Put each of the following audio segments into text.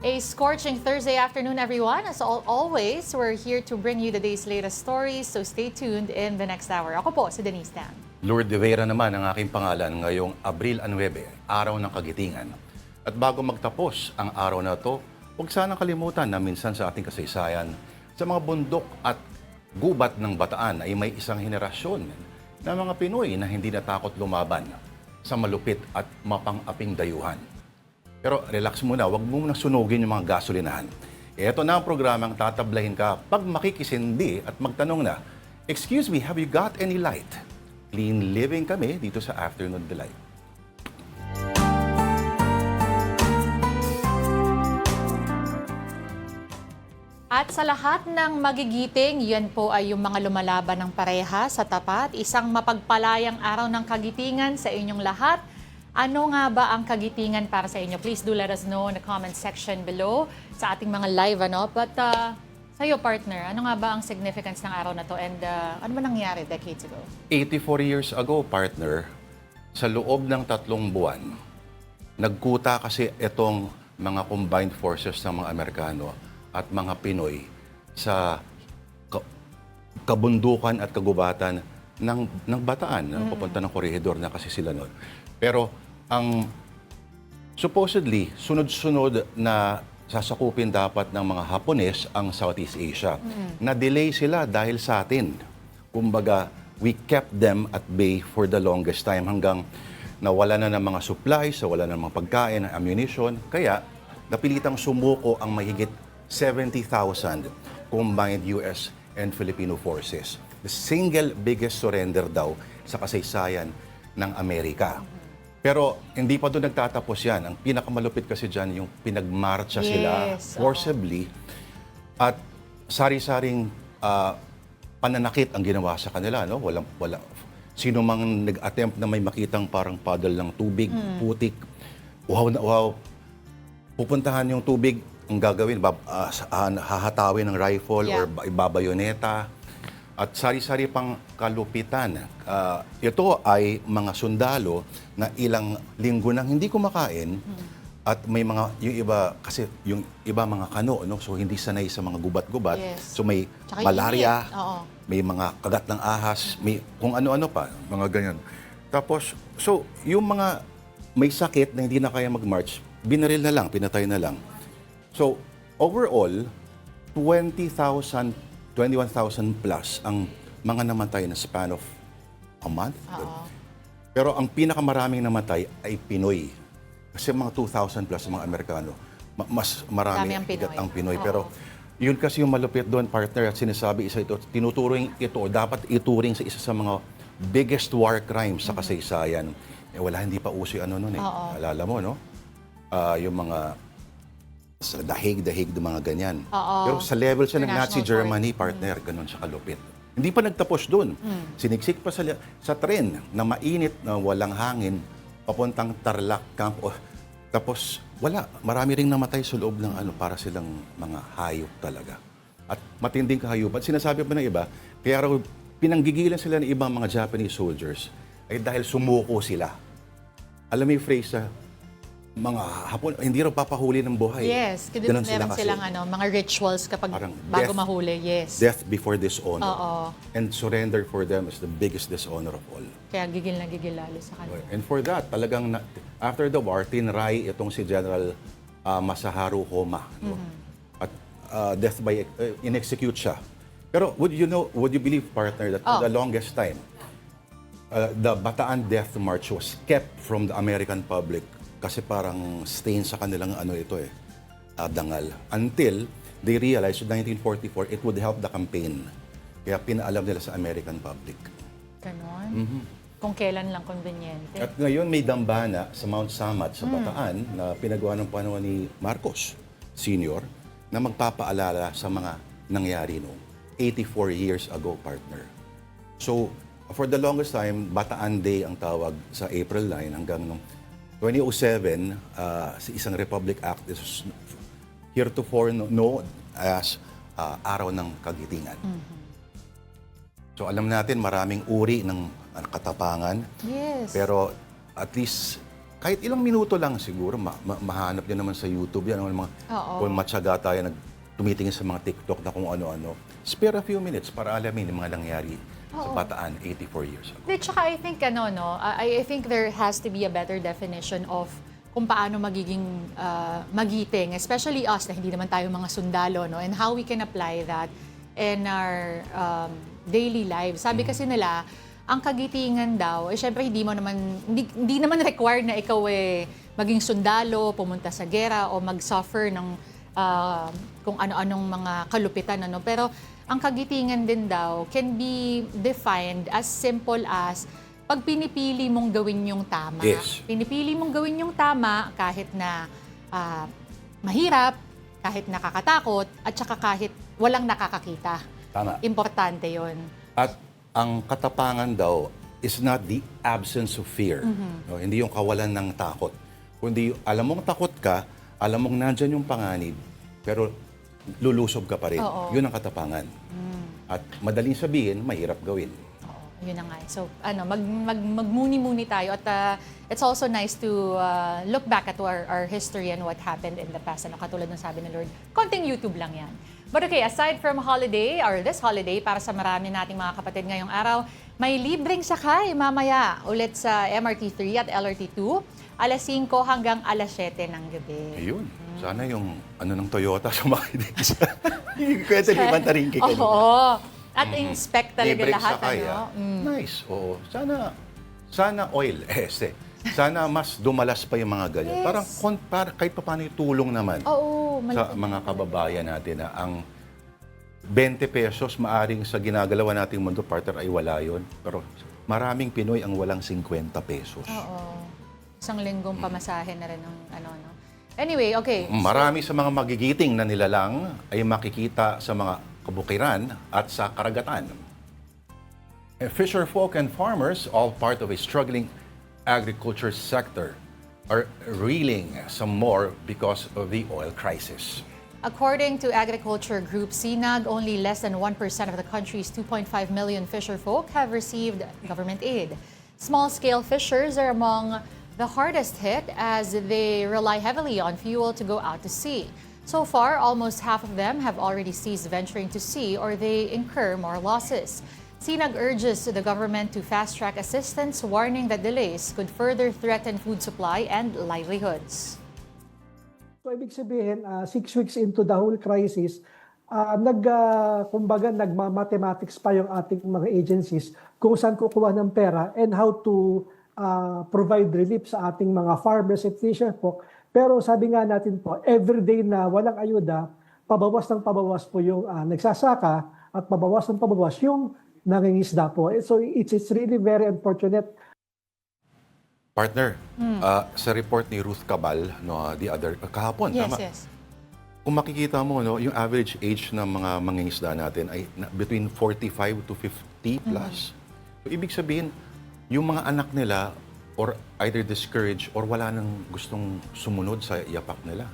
A scorching Thursday afternoon, everyone. As always, we're here to bring you the day's latest stories, so stay tuned in the next hour. Ako po, si Denise Tan. Lourdes de Vera naman ang aking pangalan ngayong Abril 9, Araw ng Kagitingan. At bago magtapos ang araw na to, huwag sanang kalimutan na minsan sa ating kasaysayan, sa mga bundok at gubat ng Bataan ay may isang henerasyon na mga Pinoy na hindi natakot lumaban sa malupit at mapang-aping dayuhan. Pero relax muna, huwag mo munang sunugin yung mga gasolinahan. Ito na ang programang tatablahin ka pag makikisindi at magtanong na, "Excuse me, have you got any light?" Clean living kami dito sa Afternoon Delight. At sa lahat ng magigiting, yan po ay yung mga lumalaban ng pareha sa tapat. Isang mapagpalayang araw ng kagitingan sa inyong lahat. Ano nga ba ang kagitingan para sa inyo? Please do let us know in the comment section below sa ating mga live. But sa'yo, partner, ano nga ba ang significance ng araw na to? And ano ba nangyari decades ago? 84 years ago, partner, sa loob ng 3 buwan, nagkuta kasi itong mga combined forces ng mga Amerikano at mga Pinoy sa kabundukan at kagubatan ng Bataan. Papunta ng Corregidor na kasi sila noon. Pero ang supposedly sunod-sunod na sasakupin dapat ng mga Hapones ang Southeast Asia. Na-delay sila dahil sa atin. Kumbaga, we kept them at bay for the longest time hanggang nawala na ng mga supplies, nawala na ng mga pagkain, ammunition. Kaya, napilitang sumuko ang mahigit 70,000 combined US and Filipino forces. The single biggest surrender daw sa kasaysayan ng Amerika. Pero hindi pa doon nagtatapos yan. Ang pinakamalupit kasi dyan, yung pinagmarcha sila forcibly at sari-saring pananakit ang ginawa sa kanila. No? Wala. Sino mang nag-attempt na may makitang parang puddle ng tubig, putik, uhaw na uhaw, pupuntahan yung tubig, ang gagawin, hahatawin ng rifle or ibabayoneta. At sari-sari pang kalupitan. Ito ay mga sundalo na ilang linggo nang hindi kumakain at may mga, yung iba, kasi yung iba mga kano, no? So hindi sanay sa mga gubat-gubat. So may tsaka malaria, may mga kagat ng ahas, may kung ano-ano pa, mga ganyan. Tapos, so yung mga may sakit na hindi na kaya mag-march, binaril na lang, pinatay na lang. So overall, 21,000 plus ang mga namatay na span of a month. Pero ang pinakamaraming namatay ay Pinoy. Kasi mga 2,000 plus ang mga Amerikano. Mas marami ang Pinoy. Pero yun kasi yung malupit doon, partner, at sinasabi isa ito, tinuturing ito, dapat ituring sa isa sa mga biggest war crimes sa kasaysayan. Wala, hindi pa uso ano nun eh. Alala mo, no? Yung mga sa dahig, mga ganyan. Pero sa level siya ng Nazi Germany, partner, ganun siya kalupit. Hindi pa nagtapos doon. Siniksik pa sa tren na mainit, na walang hangin, papuntang Tarlac Camp. Tapos wala, marami ring namatay sa loob ng para silang mga hayop talaga. At matinding kahayupan. Sinasabi pa ng iba, kaya raw pinanggigilan sila ng ibang mga Japanese soldiers ay dahil sumuko sila. Alam mo yung phrase na, mga Hapon, hindi raw papahuli ng buhay. Yes, meron silang mga rituals kapag bago mahuli. Death before dishonor. And surrender for them is the biggest dishonor of all. Kaya gigil na gigil lalo sa kanila. And for that, talagang after the war, tinry itong si General Masaharu Homa. No? At death by in-execute siya. Pero would you believe, partner, that for the longest time, the Bataan Death March was kept from the American public kasi parang stain sa kanilang dangal. Until they realized in 1944, it would help the campaign. Kaya pinaalam nila sa American public. Ganon? Kung kailan lang conveniente. At ngayon may dambana sa Mount Samat sa Bataan na pinagawa ng panahon ni Marcos Sr. na magpapaalala sa mga nangyari noong 84 years ago, partner. So, for the longest time, Bataan Day ang tawag sa April 9 hanggang noong 2007, sa isang Republic Act, this was heretofore known as Araw ng Kagitingan. So alam natin maraming uri ng katapangan. Yes. Pero at least kahit ilang minuto lang siguro, mahanap din naman sa YouTube yan. Mga, Oo. kung matyaga tayo, tumitingin sa mga TikTok na kung ano-ano. Spare a few minutes para alamin yung mga nangyari sa Bataan 84 years ago. Di, tsaka I think, I think there has to be a better definition of kung paano magiging magiting, especially us na hindi naman tayo mga sundalo, no? And how we can apply that in our daily lives. Sabi kasi nila, ang kagitingan daw, syempre hindi naman required na ikaw maging sundalo, pumunta sa gera o mag-suffer ng kung ano-anong mga kalupitan, ano. Pero ang kagitingan din daw can be defined as simple as pag pinipili mong gawin yung tama. Yes. Pinipili mong gawin yung tama kahit na mahirap, kahit nakakatakot, at saka kahit walang nakakakita. Tama. Importante yon. At ang katapangan daw is not the absence of fear. No, hindi yung kawalan ng takot. Kundi alam mong takot ka, alam mong nandyan yung panganib, pero lulusob ka pa rin. Oo. Yun ang katapangan. At madaling sabihin, mahirap gawin. Oo, yun na nga. So, magmuni-muni tayo. At it's also nice to look back at our history and what happened in the past. Katulad ng sabi ng Lord, konting YouTube lang yan. But okay, aside from holiday, or this holiday, para sa marami nating mga kapatid ngayong araw, may libreng sakay mamaya ulit sa MRT3 at LRT2, alas 5 hanggang alas 7 ng gabi. Ayun. Sana yung ng Toyota sumakinig sa kwento ni Mantaringki kanina. Oo. At inspect talaga Libreng lahat. sakay, Nice. Oo. Sana oil. Sana mas dumalas pa yung mga ganyan. Yes. Parang kahit pa paano yung tulong naman Oo. sa mga kababayan natin na ang 20 pesos maaring sa ginagalawa nating mundo, partner, ay wala yun. Pero maraming Pinoy ang walang 50 pesos. Oo. Isang linggong pamasahe na rin ng no? Anyway, okay. Marami sa mga magigiting na nilalang ay makikita sa mga kabukiran at sa karagatan. Fisher folk and farmers, all part of a struggling agriculture sector, are reeling some more because of the oil crisis. According to agriculture group CNAG, only less than 1% of the country's 2.5 million fisher folk have received government aid. Small-scale fishers are among the hardest hit as they rely heavily on fuel to go out to sea. So far, almost half of them have already ceased venturing to sea or they incur more losses. CNAG urges the government to fast-track assistance, warning that delays could further threaten food supply and livelihoods. So, ibig sabihin, 6 weeks into the whole crisis, kumbaga, nagma-mathematics pa yung ating mga agencies kung saan kukuha ng pera and how to provide relief sa ating mga farmers and fisher po. Pero sabi nga natin po, everyday na walang ayuda, pabawas ng pabawas po yung nagsasaka at pabawas ng pabawas yung nangingisda po. So it's really very unfortunate. Partner, sa report ni Ruth Cabal, kahapon, Yes, tama? yes. Kung makikita mo, yung average age ng mga mangingisda natin ay between 45 to 50 plus. So, ibig sabihin, yung mga anak nila or either discouraged or wala nang gustong sumunod sa yapak nila.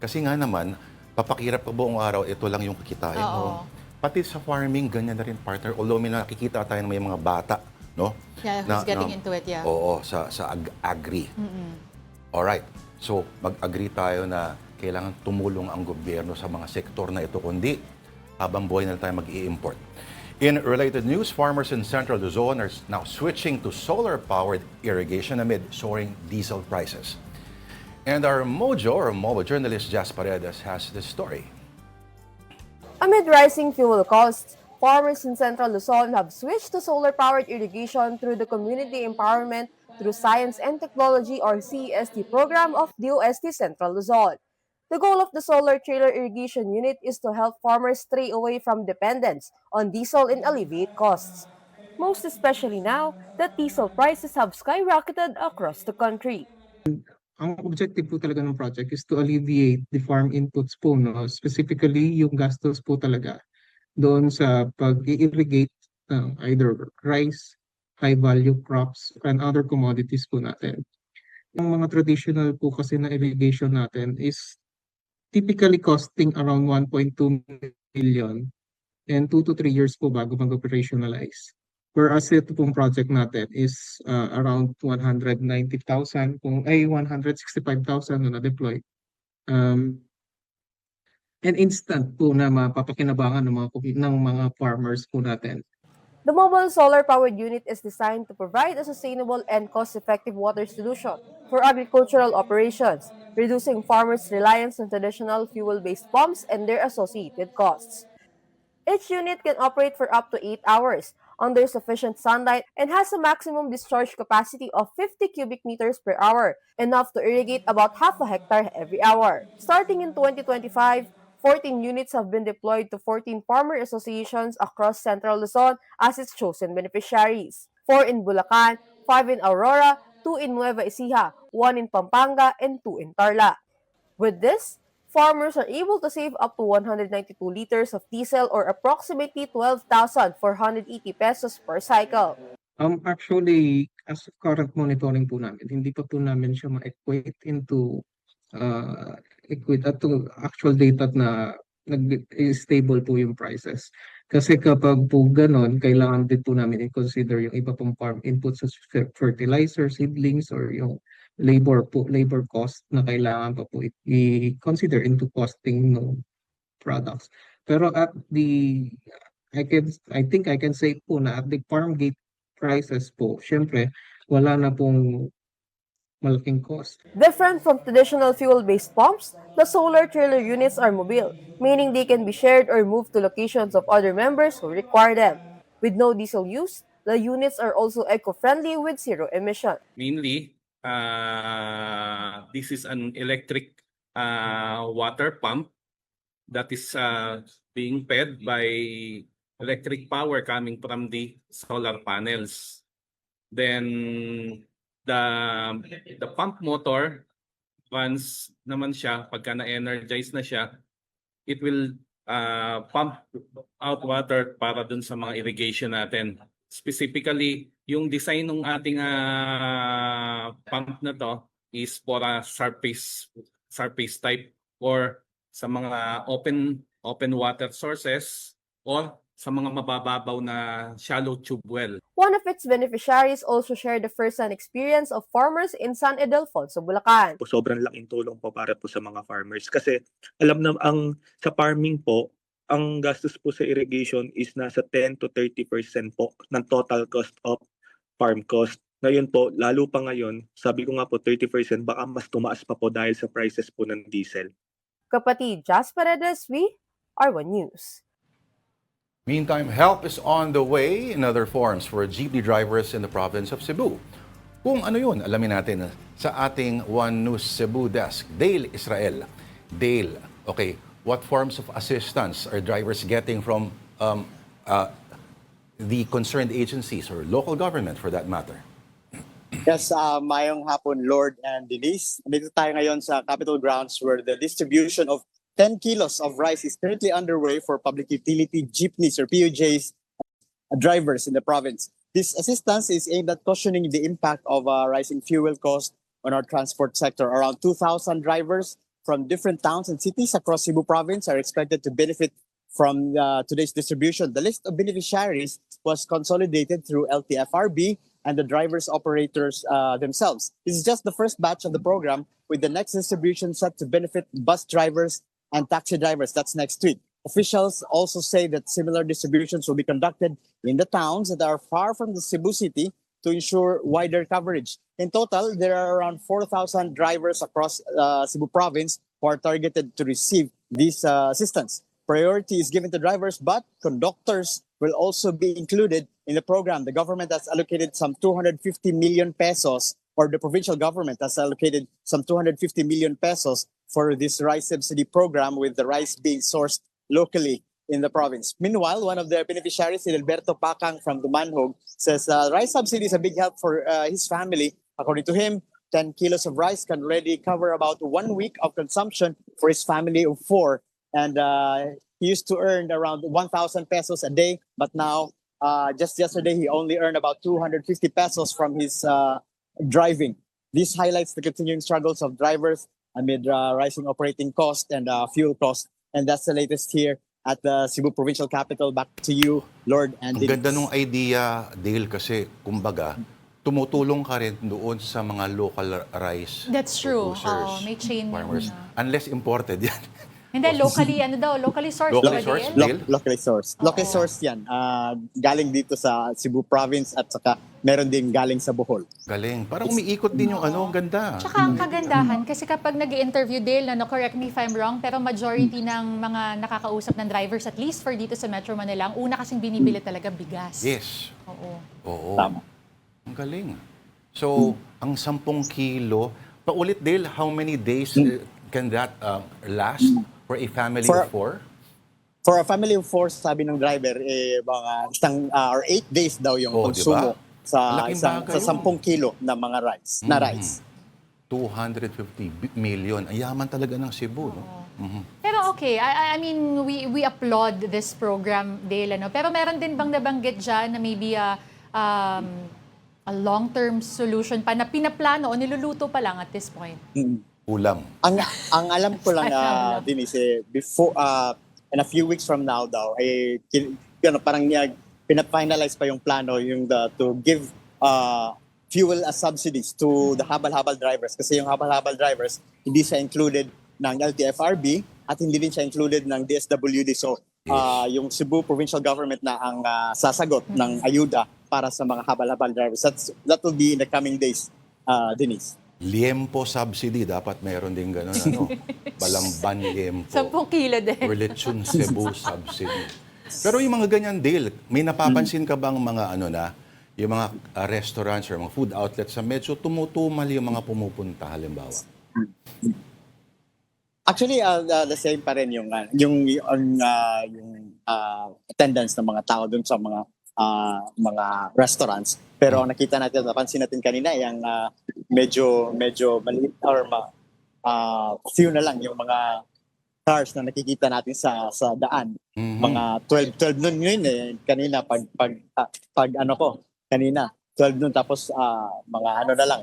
Kasi nga naman, papakirap ka buong araw, ito lang yung kikitain mo. Pati sa farming, ganyan na rin, partner. Although may nakikita tayo ng may mga bata, no? Yeah, who's getting into it, yeah. Oo, sa agri. Alright. So, mag-agree tayo na kailangan tumulong ang gobyerno sa mga sektor na ito, kundi habang buhay na tayo mag-i-import. In related news, farmers in Central Luzon are now switching to solar-powered irrigation amid soaring diesel prices. And our Mojo journalist Jas Paredes has this story. Amid rising fuel costs, farmers in Central Luzon have switched to solar-powered irrigation through the Community Empowerment through Science and Technology or CEST program of DOST Central Luzon. The goal of the solar trailer irrigation unit is to help farmers stray away from dependence on diesel and alleviate costs. Most especially now that diesel prices have skyrocketed across the country. Ang objective po talaga ng project is to alleviate the farm inputs po, no? Specifically yung gastos po talaga doon sa pag-irrigate either rice, high-value crops, and other commodities po natin. Yung mga traditional po kasi na irrigation natin is typically costing around 1.2 million and 2 to 3 years po bago mag-operationalize. Whereas ito pong project natin is around 190,000 ay 165,000 na na-deploy. And instant po na mapapakinabangan ng mga farmers po natin. The mobile solar-powered unit is designed to provide a sustainable and cost-effective water solution for agricultural operations, reducing farmers' reliance on traditional fuel-based pumps and their associated costs. Each unit can operate for up to 8 hours under sufficient sunlight and has a maximum discharge capacity of 50 cubic meters per hour, enough to irrigate about half a hectare every hour. Starting in 2025, 14 units have been deployed to 14 farmer associations across Central Luzon as its chosen beneficiaries. 4 in Bulacan, 5 in Aurora, 2 in Nueva Ecija, 1 in Pampanga, and 2 in Tarlac. With this, farmers are able to save up to 192 liters of diesel or approximately 12,480 pesos per cycle. Actually, as of current monitoring po namin, hindi pa po namin siya ma-equate into to actual data na stable po yung prices. Kasi kapag po ganon, kailangan din po namin i-consider yung iba pong farm inputs sa fertilizer, seedlings, or yung labor cost na kailangan pa po i-consider into costing ng products. Pero I think I can say po na at the farm gate prices po, syempre, wala na pong malaking cost. Different from traditional fuel-based pumps, the solar trailer units are mobile, meaning they can be shared or moved to locations of other members who require them. With no diesel use, the units are also eco-friendly with zero emission. Mainly, this is an electric water pump that is being fed by electric power coming from the solar panels. Then the pump motor, once naman siya, pagka na-energize na siya, it will pump out water para dun sa mga irrigation natin. Specifically, yung design ng ating pump na to is for a surface type or sa mga open water sources or sa mga mabababaw na shallow tube well. One of its beneficiaries also shared the first-hand experience of farmers in San Ildefonso, Bulacan. Sobrang laking tulong po para po sa mga farmers kasi alam na sa farming po, ang gastos po sa irrigation is nasa 10 to 30% po ng total cost of farm cost. Ngayon po, lalo pa ngayon, sabi ko nga po 30%, baka mas tumaas pa po dahil sa prices po ng diesel. Kapatid Jas Paredes, we are One News. Meantime, help is on the way in other forms for jeepney drivers in the province of Cebu. Kung ano yun, alamin natin sa ating One News Cebu desk. Dale Israel. Dale, okay, what forms of assistance are drivers getting from the concerned agencies or local government for that matter? Yes, mayong hapon, Lord and Denise. Dito tayo ngayon sa Capitol Grounds where the distribution of 10 kilos of rice is currently underway for public utility jeepneys or PUJs drivers in the province. This assistance is aimed at cushioning the impact of rising fuel costs on our transport sector. Around 2,000 drivers from different towns and cities across Cebu province are expected to benefit from today's distribution. The list of beneficiaries was consolidated through LTFRB and the drivers operators themselves. This is just the first batch of the program, with the next distribution set to benefit bus drivers and taxi drivers. That's next week. Officials also say that similar distributions will be conducted in the towns that are far from the Cebu city to ensure wider coverage. In total, there are around 4,000 drivers across Cebu province who are targeted to receive this assistance. Priority is given to drivers, but conductors will also be included in the program. The government has allocated some 250 million pesos, or the provincial government has allocated some 250 million pesos for this rice subsidy program, with the rice being sourced locally in the province. Meanwhile, one of the beneficiaries, Alberto Pacang from Dumanhog, says rice subsidy is a big help for his family. According to him, 10 kilos of rice can already cover about 1 week of consumption for his family of 4. And he used to earn around 1,000 pesos a day, but now, just yesterday, he only earned about 250 pesos from his driving. This highlights the continuing struggles of drivers amid rising operating costs and fuel costs. And that's the latest here at the Cebu Provincial Capital. Back to you, Lord and Ang ganda Denise. nung idea, Dale, kasi kumbaga, tumutulong ka rin doon sa mga local rice That's true. producers, Oo, may chain yun, farmers. ah. Unless imported yan. Hindi, locally sourced. Locally ba, sourced, Dale? Dale? Locally sourced. Locally Oo. sourced yan. Galing dito sa Cebu Province at saka meron din galing sa Bohol. Galing. Parang umiikot din yung ano, ang ganda. Tsaka ang kagandahan, kasi kapag nag-interview, Dale, correct me if I'm wrong, pero majority ng mga nakakausap ng drivers, at least for dito sa Metro Manila, ang una kasing binibili talaga bigas. Yes. Oo. Oo. Tama. Ang galing. So, ang 10 kilo, paulit, Dale, how many days can that last for a family For- of 4? For a family of 4, sabi ng driver, mga isang or 8 days daw yung Oh, konsumo diba? sa Malaking isang bagay sa yun. 10 kilo na mga rice, na rice. 250 million. Ang yaman talaga ng Cebu, no? Pero okay, I mean, we applaud this program, Dale, ano? Pero meron din bang nabanggit dyan na maybe a long-term solution pa na pinaplano o niluluto pa lang at this point? Ulam. Ang alam ko lang Denise, before in a few weeks from now daw parang pina-finalize pa yung plano to give fuel as subsidies to the habal-habal drivers kasi yung habal-habal drivers hindi siya included ng LTFRB at hindi din siya included ng DSWD. So yung Cebu Provincial Government na ang sasagot ng ayuda para sa mga habal-habal drivers. That will be in the coming days, Denise. Liempo subsidy, dapat meron din gano'n, ano? Balamban liempo. 10 kilo din. Or lechon Cebu subsidy. Pero yung mga ganyan, Dale, may napapansin ka bang mga yung mga restaurants or mga food outlets sa medyo tumutumal yung mga pumupunta, halimbawa? Actually, the same pa rin yung attendance ng mga tao dun sa mga restaurants. Pero nakita natin, napansin natin kanina, yung medyo maliit or few na lang yung mga cars na nakikita natin sa daan. Mga 12 noon yun kanina kanina 12 noon tapos mga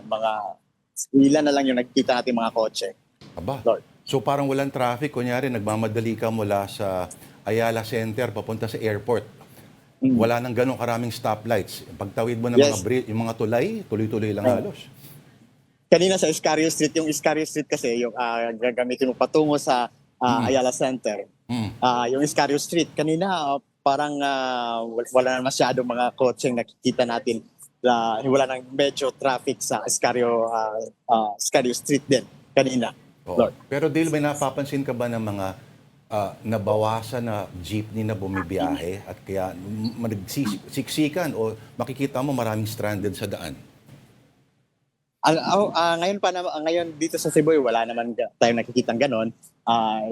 mga ilan na lang yung nakikita natin mga kotse. Aba, Lord. so parang walang traffic. Kunyari, nagmamadali ka mula sa Ayala Center papunta sa airport. Wala nang ganong karaming stoplights. Pagtawid mo ng Yes. yung mga tulay, tuloy-tuloy lang halos. Kanina sa Iscario Street, yung Iscario Street kasi yung gagamitin mo patungo sa Ayala Center. Yung Iscario Street, kanina parang wala na masyadong mga kotseng nakikita natin. Wala nang medyo traffic sa Iscario Street din kanina. Oo. Lord. Pero Dale, may napapansin ka ba ng mga nabawasan na jeepney na bumibiyahe at kaya siksikan o makikita mo maraming stranded sa daan? Ngayon dito sa Cebu, wala naman tayong nakikitang ganon.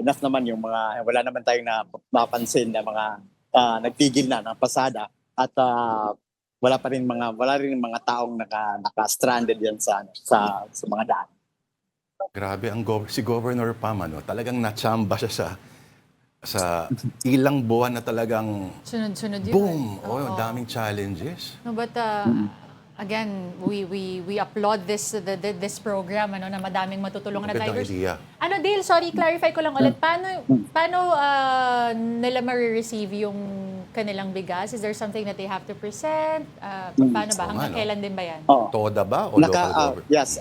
Enough naman yung wala naman tayong napapansin na mga nagpigil na ng pasada at wala rin mga taong naka-stranded yan sa mga daan. Grabe, si Governor Pam, talagang natsamba siya sa ilang buwan na talagang Sunod-sunod yun. boom! Oo. Daming challenges. No, but again, we applaud this program na madaming matutulungan na Magandang drivers. idea. Dale, sorry, clarify ko lang ulit. Paano nila ma-receive yung kanilang bigas? Is there something that they have to present? Paano ba? Oo Hanggang nga, no? kailan din ba yan? Toda ba o local government? Yes,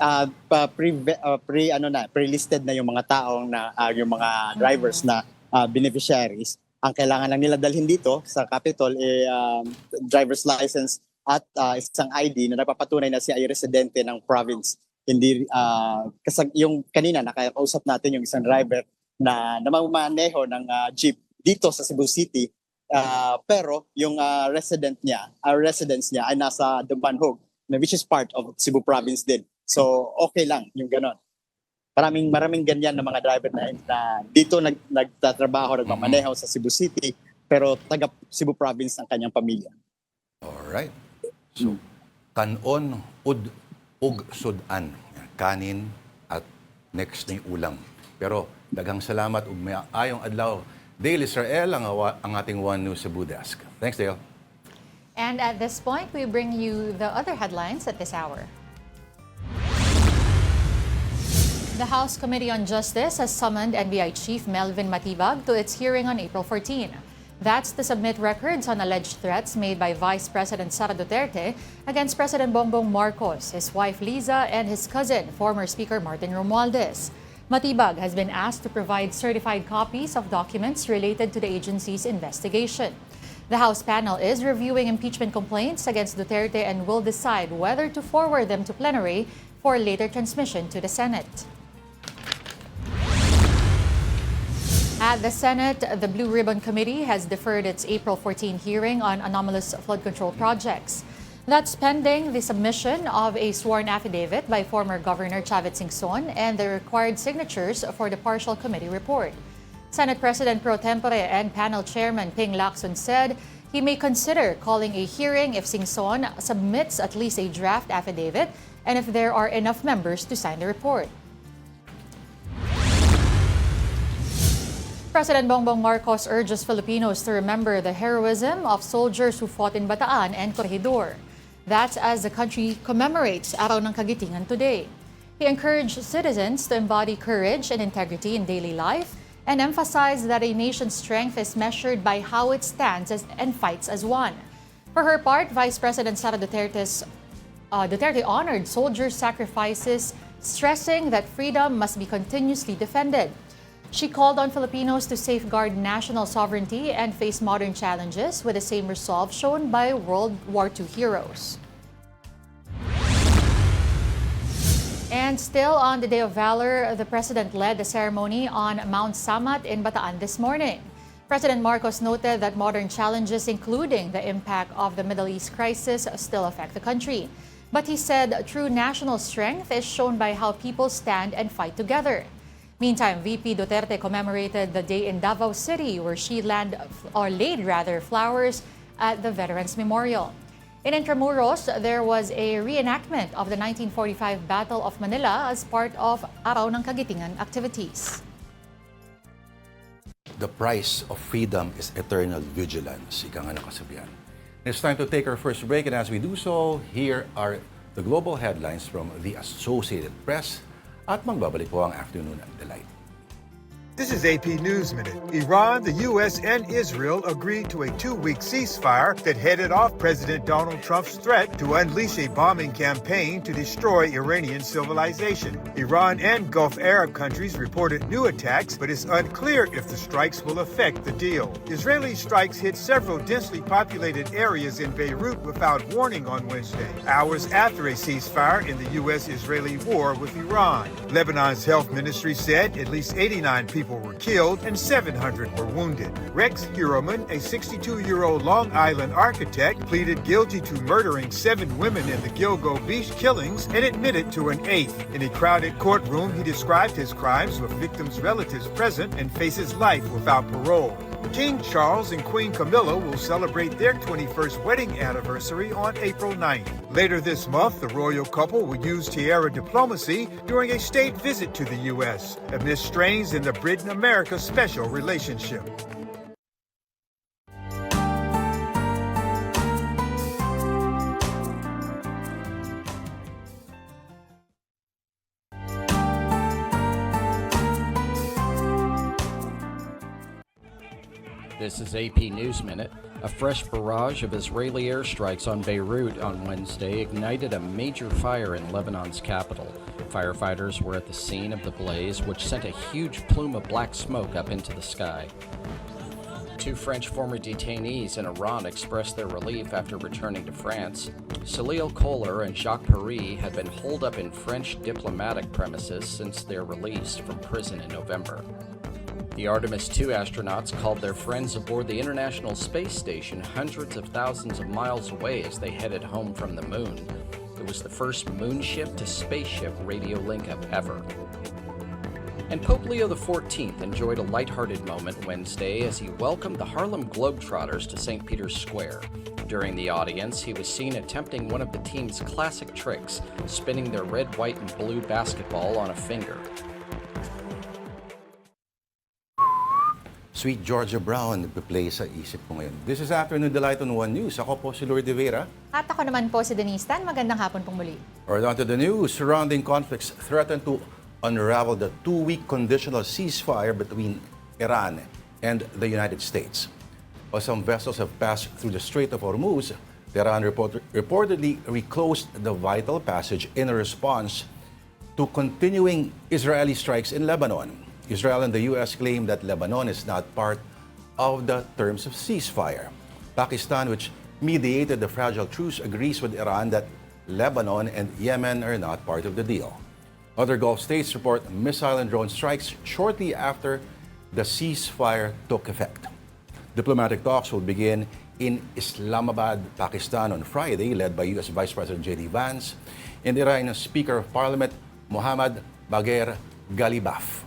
pre-listed na yung mga taong yung mga drivers na beneficiaries. Ang kailangan lang nila dalhin dito sa Capitol driver's license at isang ID na nagpapatunay na siya ay residente ng province. Hindi kasi yung kanina nakakausap natin yung isang driver na namamaneho ng jeep dito sa Cebu City. Pero yung residence niya ay nasa Dumbanhog, which is part of Cebu Province din. So okay lang yung ganon. Maraming ganyan na mga driver na dito nagtatrabaho, nagmamaneho sa Cebu City, pero taga Cebu Province ang kanyang pamilya. Alright. So, kanon, ug, sudan. Kanin at next na yung ulam. Pero daghang salamat ug may ayong adlaw. Dale Israel ang ating One News Cebu Desk. Thanks, Dale. And at this point, we bring you the other headlines at this hour. The House Committee on Justice has summoned NBI Chief Melvin Matibag to its hearing on April 14. That's to submit records on alleged threats made by Vice President Sara Duterte against President Bongbong Marcos, his wife Liza, and his cousin, former Speaker Martin Romualdez. Matibag has been asked to provide certified copies of documents related to the agency's investigation. The House panel is reviewing impeachment complaints against Duterte and will decide whether to forward them to plenary for later transmission to the Senate. At the Senate, the Blue Ribbon Committee has deferred its April 14 hearing on anomalous flood control projects. That's pending the submission of a sworn affidavit by former Governor Chavit Singson and the required signatures for the partial committee report. Senate President Pro Tempore and panel chairman Ping Lacson said he may consider calling a hearing if Singson submits at least a draft affidavit and if there are enough members to sign the report. President Bongbong Marcos urges Filipinos to remember the heroism of soldiers who fought in Bataan and Corregidor. That's as the country commemorates Araw ng Kagitingan today. He encouraged citizens to embody courage and integrity in daily life and emphasized that a nation's strength is measured by how it stands and fights as one. For her part, Vice President Sara Duterte honored soldiers' sacrifices, stressing that freedom must be continuously defended. She called on Filipinos to safeguard national sovereignty and face modern challenges with the same resolve shown by World War II heroes. And still on the Day of Valor, the President led the ceremony on Mount Samat in Bataan this morning. President Marcos noted that modern challenges, including the impact of the Middle East crisis, still affect the country. But he said true national strength is shown by how people stand and fight together. Meantime, VP Duterte commemorated the day in Davao City where she laid flowers at the Veterans Memorial. In Intramuros, there was a reenactment of the 1945 Battle of Manila as part of Araw ng Kagitingan activities. The price of freedom is eternal vigilance, ika nga ng kasabihan. It's time to take our first break, and as we do so, here are the global headlines from the Associated Press at magbabalik po ang Afternoon ng Delight. This is AP News Minute. Iran, the U.S., and Israel agreed to a 2-week ceasefire that headed off President Donald Trump's threat to unleash a bombing campaign to destroy Iranian civilization. Iran and Gulf Arab countries reported new attacks, but it's unclear if the strikes will affect the deal. Israeli strikes hit several densely populated areas in Beirut without warning on Wednesday, hours after a ceasefire in the U.S.-Israeli war with Iran. Lebanon's health ministry said at least 89 people were killed and 700 were wounded. Rex Heuermann, a 62-year-old Long Island architect, pleaded guilty to murdering 7 women in the Gilgo Beach killings and admitted to an 8th. In a crowded courtroom, he described his crimes with victims' relatives present and faces life without parole. King Charles and Queen Camilla will celebrate their 21st wedding anniversary on April 9th. Later this month, the royal couple will use tiara diplomacy during a state visit to the U.S. amidst strains in the Britain-America special relationship. This is AP News Minute. A fresh barrage of Israeli airstrikes on Beirut on Wednesday ignited a major fire in Lebanon's capital. Firefighters were at the scene of the blaze, which sent a huge plume of black smoke up into the sky. 2 French former detainees in Iran expressed their relief after returning to France. Salil Kohler and Jacques Paris had been holed up in French diplomatic premises since their release from prison in November. The Artemis II astronauts called their friends aboard the International Space Station hundreds of thousands of miles away as they headed home from the moon. It was the first moonship to spaceship radio link-up ever. And Pope Leo XIV enjoyed a lighthearted moment Wednesday as he welcomed the Harlem Globetrotters to St. Peter's Square. During the audience, he was seen attempting one of the team's classic tricks, spinning their red, white, and blue basketball on a finger. Sweet Georgia Brown nagpe-play sa isip ko ngayon. This is Afternoon Delight on One News. Ako po si Lourdes de Vera. At ako naman po si Denise Tan. Magandang hapon pong muli. Or on to the news. Surrounding conflicts threaten to unravel the two-week conditional ceasefire between Iran and the United States. While some vessels have passed through the Strait of Hormuz, Tehran reportedly reclosed the vital passage in response to continuing Israeli strikes in Lebanon. Israel and the U.S. claim that Lebanon is not part of the terms of ceasefire. Pakistan, which mediated the fragile truce, agrees with Iran that Lebanon and Yemen are not part of the deal. Other Gulf states report missile and drone strikes shortly after the ceasefire took effect. Diplomatic talks will begin in Islamabad, Pakistan on Friday, led by U.S. Vice President J.D. Vance and Iranian Speaker of Parliament Mohammad Bagher Ghalibaf.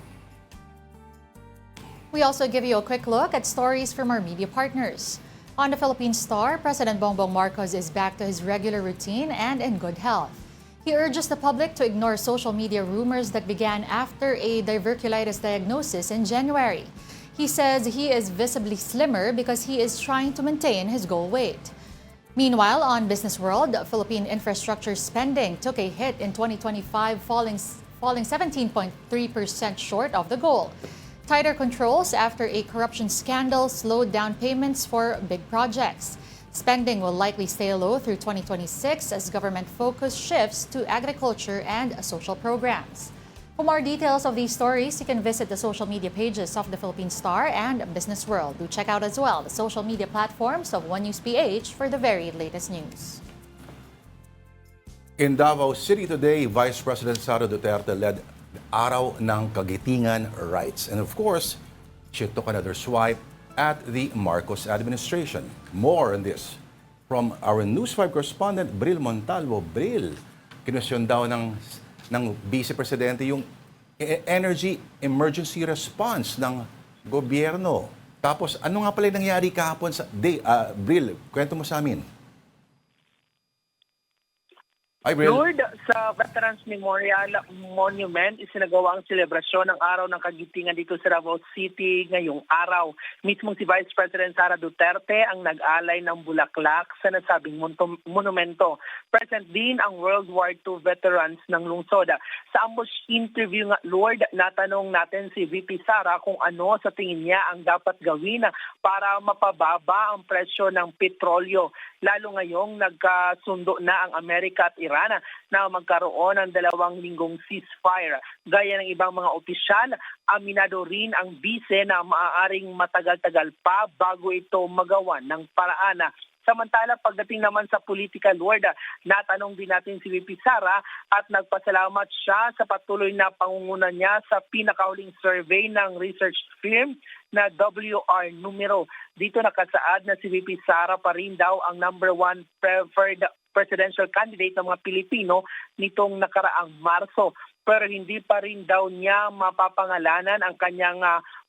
We also give you a quick look at stories from our media partners. On the Philippine Star, President Bongbong Marcos is back to his regular routine and in good health. He urges the public to ignore social media rumors that began after a diverculitis diagnosis in January. He says he is visibly slimmer because he is trying to maintain his goal weight. Meanwhile, on Business World, Philippine infrastructure spending took a hit in 2025, falling 17.3% short of the goal. Tighter controls after a corruption scandal slowed down payments for big projects. Spending will likely stay low through 2026 as government focus shifts to agriculture and social programs. For more details of these stories, you can visit the social media pages of the Philippine Star and Business World. Do check out as well the social media platforms of One News PH for the very latest news. In Davao City today, Vice President Sara Duterte led the Araw ng Kagitingan Rights. And of course, she took another swipe at the Marcos administration. More on this from our News 5 correspondent, Bril Montalvo. Bril, kinwestiyon daw ng Vice Presidente yung energy emergency response ng gobyerno. Tapos, ano nga pala yung nangyari kahapon sa day? Bril, kwento mo sa amin. Hi, Bril. Lord, sa Veterans Memorial Monument, isinagawa ang selebrasyon ng Araw ng Kagitingan dito sa Davao City ngayong araw. Mismong si Vice President Sara Duterte ang nag-alay ng bulaklak sa nasabing monumento. Present din ang World War II veterans ng lungsod. Sa ambush interview nga, Lord, natanong natin si VP Sara kung ano sa tingin niya ang dapat gawin para mapababa ang presyo ng petrolyo. Lalo ngayong nagkasundo na ang Amerika at Iran na magkaroon ng 2 linggong ceasefire. Gaya ng ibang mga opisyal, aminado rin ang bise na maaaring matagal-tagal pa bago ito magawan ng paraan. Samantala, pagdating naman sa political world, natanong din natin si VP Sara at nagpasalamat siya sa patuloy na pangunguna niya sa pinakahuling survey ng research firm na WR Numero. Dito nakasaad na si VP Sara pa rin daw ang #1 preferred presidential candidate ng mga Pilipino nitong nakaraang Marso. Pero hindi pa rin daw niya mapapangalanan ang kanyang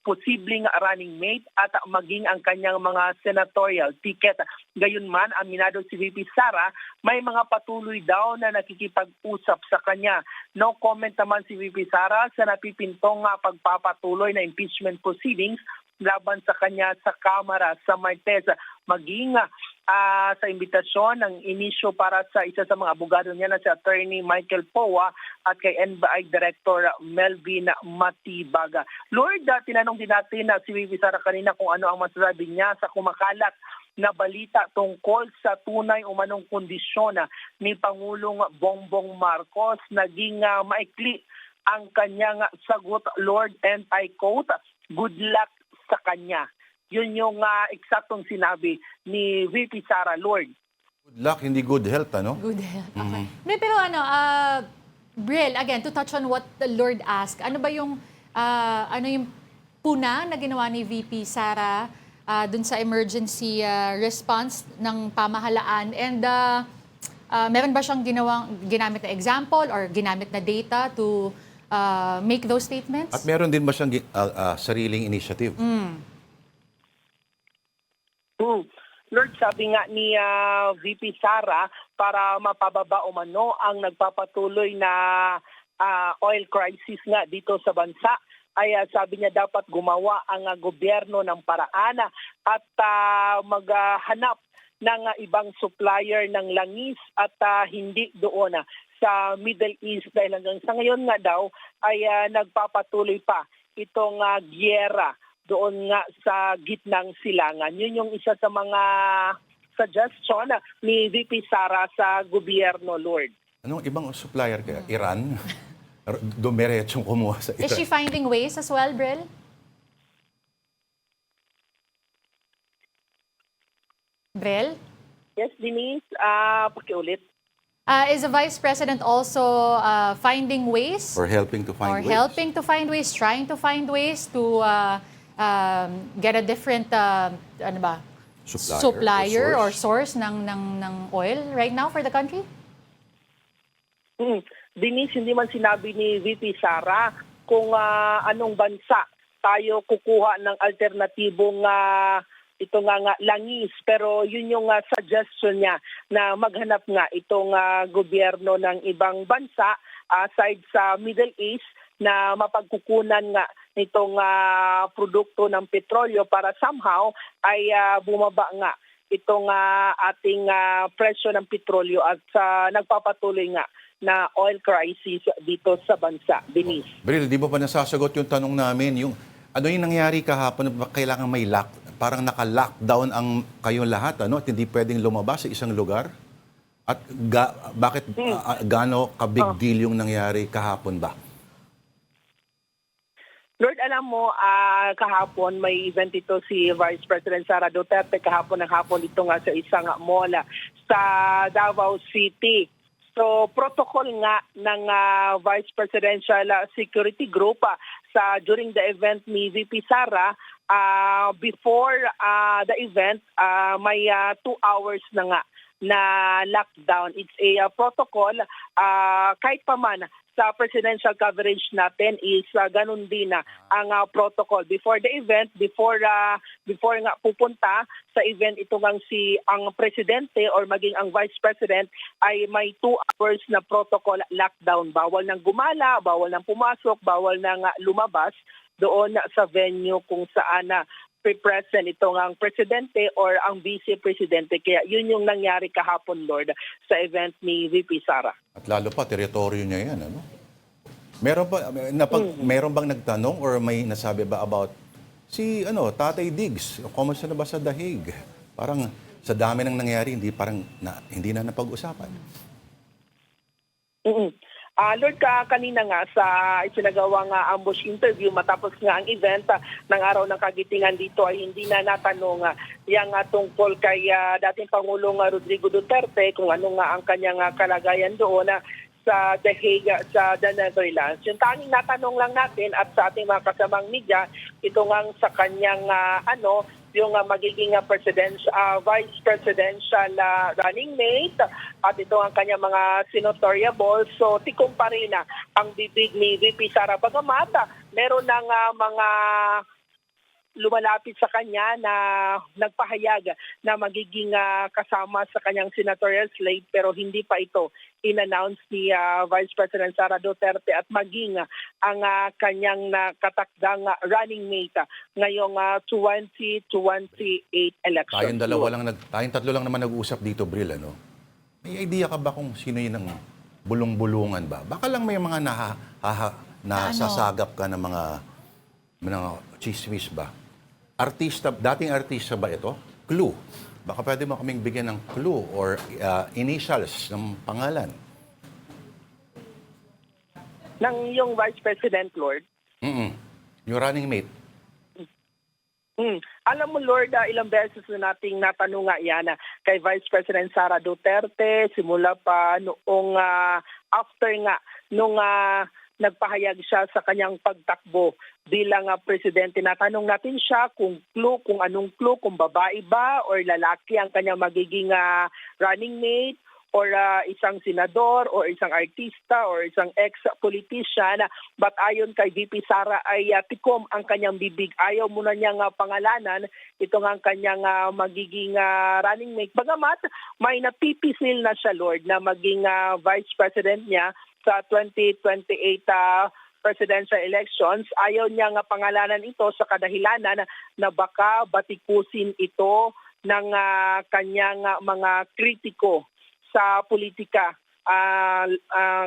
posibleng running mate at maging ang kanyang mga senatorial ticket. Gayunman, aminado si VP Sara, may mga patuloy daw na nakikipag-usap sa kanya. No comment naman si VP Sara sa napipintong pagpapatuloy na impeachment proceedings laban sa kanya sa Kamara sa Martes. Maging sa imbitasyon ng inisyo para sa isa sa mga abogado niya na si Attorney Michael Poa at kay NBI Director Melvin Matibaga. Lord, tinanong din natin si VP Sara kanina kung ano ang masasabi niya sa kumakalat na balita tungkol sa tunay umanong kondisyon ni Pangulong Bongbong Marcos. Naging maikli ang kanyang sagot, Lord, and I quote, "Good luck sa kanya." Yun yung eksaktong sinabi ni VP Sara, Lord. Good luck, hindi good health, ano? Good health. Okay. Pero Bril, again, to touch on what the Lord asked, ano ba yung puna na ginawa ni VP Sara dun sa emergency response ng pamahalaan? And meron ba siyang ginamit na example or ginamit na data to make those statements? At meron din ba siyang sariling initiative? Lord, sabi nga ni VP Sara, para mapababa umano ang nagpapatuloy na oil crisis nga dito sa bansa, ay sabi niya dapat gumawa ang gobyerno ng paraan at maghanap ng ibang supplier ng langis at hindi doon sa Middle East dahil hanggang sa ngayon nga daw ay nagpapatuloy pa itong giyera doon nga sa gitnang silangan. Yun yung isa sa mga suggestion ni VP Sara sa gobyerno, Lord. Anong ibang supplier kaya? Iran? Dumiretsong kumuha sa Iran. Is she finding ways as well, Bril? Bril? Yes, Denise, pakiulit. Is the Vice President also finding ways Or helping to find or ways. helping to find ways, trying to find ways to get a different ano ba? Supplier Or source ng oil right now for the country? Denise, hindi man sinabi ni VP Sara kung anong bansa tayo kukuha ng alternatibong ito nga langis, pero yun yung suggestion niya na maghanap nga itong gobyerno ng ibang bansa aside sa Middle East na mapagkukunan nga nitong produkto ng petrolyo para somehow ay bumaba nga itong ating presyo ng petrolyo at nagpapatuloy nga na oil crisis dito sa bansa. Denise. Bril, di ba pa nasasagot yung tanong namin? Yung, ano yung nangyari kahapon? Kailangan may parang naka-lockdown ang kayong lahat, ano? At hindi pwedeng lumabas sa isang lugar? At bakit gaano ka-big deal yung nangyari kahapon ba? Lord, alam mo, kahapon may event ito si Vice President Sara Duterte kahapon ng hapon ito nga sa isang mall sa Davao City. So, protocol nga ng Vice Presidential Security Group during the event ni VP Sara, before the event, may 2 hours na nga na lockdown. It's a protocol. Kahit pa man, sa presidential coverage natin is ganun din ang protocol. Before the event, before nga pupunta sa event ito ang presidente or maging ang vice president ay may 2 hours na protocol lockdown. Bawal nang gumala, bawal nang pumasok, bawal nang lumabas doon sa venue kung saan present itong ang presidente or ang vice-presidente. Kaya yun yung nangyari kahapon, Lord, sa event ni VP Sara. At lalo pa, teritoryo niya yan, ano? Meron bang nagtanong or may nasabi ba about si Tatay Diggs? Kumusta na ba sa Dahig? Parang sa dami ng nangyari, hindi na napag-usapan. Lord, kanina nga sa isinagawang ambush interview matapos nga ang event ng Araw ng Kagitingan dito ay hindi na natanong yang tungkol kay dating Pangulong Rodrigo Duterte kung ano nga ang kanyang kalagayan doon sa The Hague, sa the Netherlands. Yung tanging natanong lang natin at sa ating mga kasamang media, ito nga sa kanyang yung magiging vice presidential running mate at ito ang kanyang mga senatoriable. So tikom pa rin ang bibig ni VP Sara Bagamat. Meron ng mga lumalapit sa kanya na nagpahayag na magiging kasama sa kanyang senatorial slate pero hindi pa ito in-announce ni Vice President Sara Duterte at maging ang kanyang nakatakdang running mate ngayong 2028 election. Tayong tatlo lang naman nag-uusap dito, Bril, ano? May idea ka ba kung sino yun ang bulong-bulungan ba? Baka lang may mga nasasagap ka ng mga chismis ba? Dating artista ba ito? Clue. Baka pwede mo kaming bigyan ng clue or initials ng pangalan. Ng yung Vice President, Lord? Yung running mate. Alam mo, Lord, ilang beses na nating natanong nga yan kay Vice President Sara Duterte simula pa noong after nga nung nagpahayag siya sa kanyang pagtakbo bilang presidente. Natanong natin siya kung anong clue, kung babae ba or lalaki ang kanyang magiging running mate or isang senador or isang artista or isang ex-politician. But ayon kay VP Sara ay tikom ang kanyang bibig. Ayaw muna niyang pangalanan ito ang kanyang magiging running mate. Bagamat may napipisil na siya, Lord, na maging vice president niya sa 2028 presidential elections. Ayaw niya nga pangalanan ito sa kadahilanan na baka batikusin ito ng kanyang mga kritiko sa politika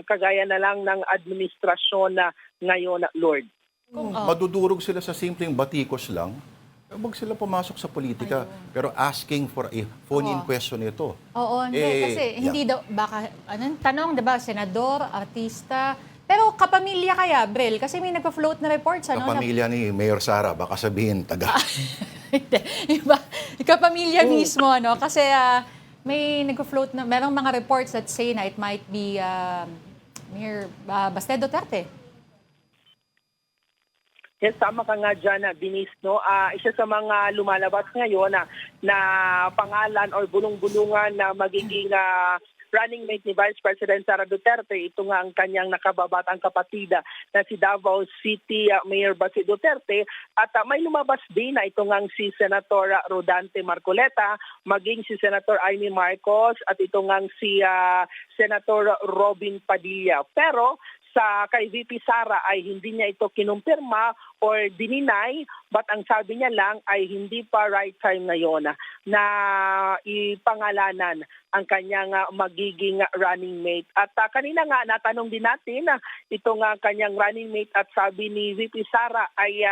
kagaya na lang ng administrasyon na ngayon, Lord. Kung madudurog sila sa simpleng batikos lang, huwag sila pumasok sa politika. Pero asking for a phone-in question ito. Oo, hindi. Kasi hindi daw, baka, anong tanong, diba, senador, artista, pero kapamilya kaya, Brel? Kasi may nagpa-float na reports, ano? Kapamilya ni Mayor Sara, baka sabihin, taga. Hindi, iba, kapamilya mismo, ano? Kasi may nagpa-float na, merong mga reports that say na it might be Mayor Baste Duterte. Yes, tama ka nga dyan, Denise. No? Isa sa mga lumalabas ngayon na pangalan or bulong-bulungan na magiging running mate ni Vice President Sara Duterte, ito nga ang kanyang nakababatang kapatid na si Davao City Mayor Baste Duterte. At may lumabas din na ito nga si Senator Rodante Marcoleta, maging si Senator Amy Marcos at ito nga si Senator Robin Padilla. Pero sa kay VP Sara ay hindi niya ito kinumpirma or dininay, but ang sabi niya lang ay hindi pa right time ngayon na ipangalanan ang kanyang magiging running mate. At kanina nga natanong din natin ito nga kanyang running mate at sabi ni VP Sara ay